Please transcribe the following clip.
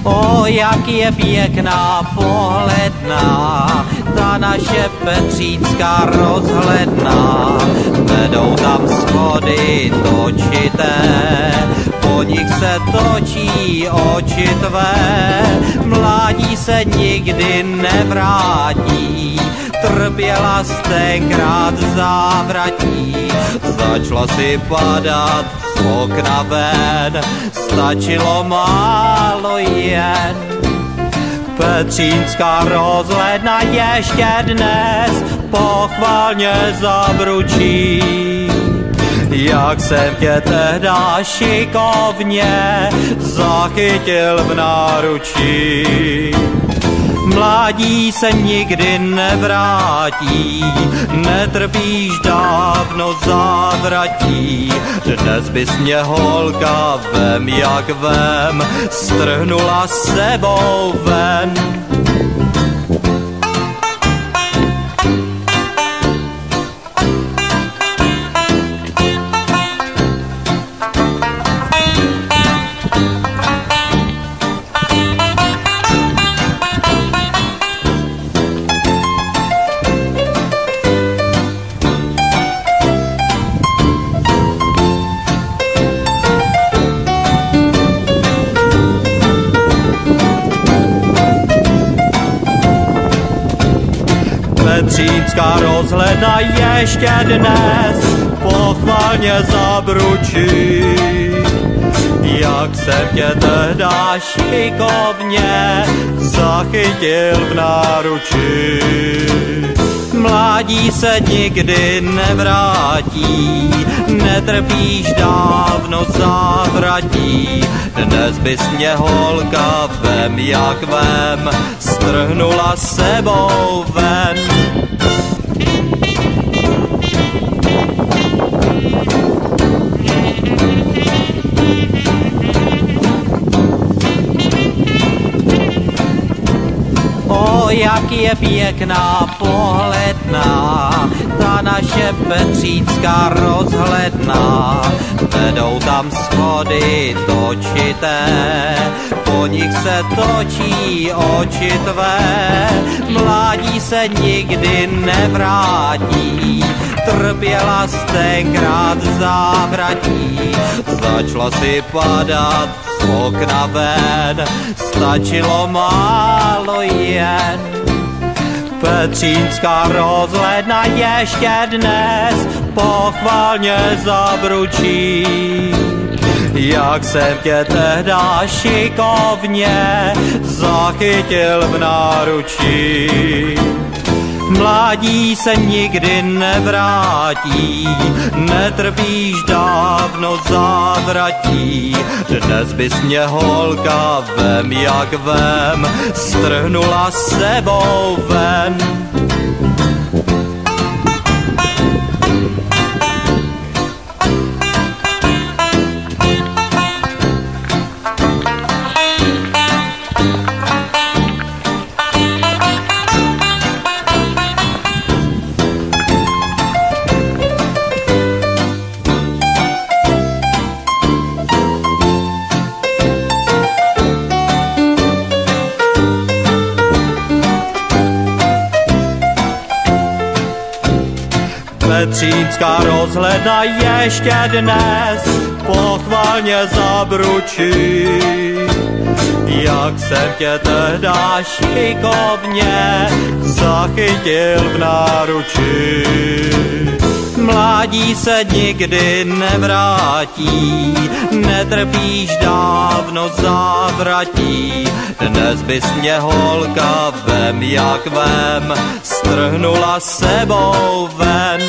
O, jak je pěkná pohledná, ta naše Petřínská rozhledná. Vedou tam schody točité, po nich se točí oči tvé. Mládí se nikdy nevrátí, trpěla jsi tenkrát závratí. Začala si padat z okna ven, stačilo málo jen. Petřínská rozhledna ještě dnes pochvalně zabručí. Jak jsem tě tehda šikovně zachytil v náručí. Mládí se nikdy nevrátí, netrpíš dávno závratí. Dnes bys mě holka vem jak vem, strhnula sebou ven. Petřínská rozhledna ještě dnes pochvalně zabručí. Jak jsem tě tehda šikovně zachytil v náručí. Mládí se nikdy nevrátí, netrpíš dávno závratí. Dnes bys mě holka vem jak vem, strhnula sebou ven. O, jak je pěkná pohledná, ta naše Petřínská rozhledná. Vedou tam schody točité, po nich se točí oči tvé. Mládí se nikdy nevrátí, trpěla jsi tenkrát závratí. Začala si padat z okna ven, stačilo málo jen. Petřínská rozhledna ještě dnes pochvalně zabručí. Jak jsem tě tehda šikovně zachytil v náručí. Mládí se nikdy nevrátí, netrpíš dávno závratí. Dnes bys mě holka vem jak vem, strhnula sebou ven. Petřínská rozhledna ještě dnes pochvalně zabručí. Jak jsem tě tehda šikovně zachytil v náručí. Mládí se nikdy nevrátí, netrpíš dávno závratí. Dnes bys mě holka vem jak vem, strhnula sebou ven.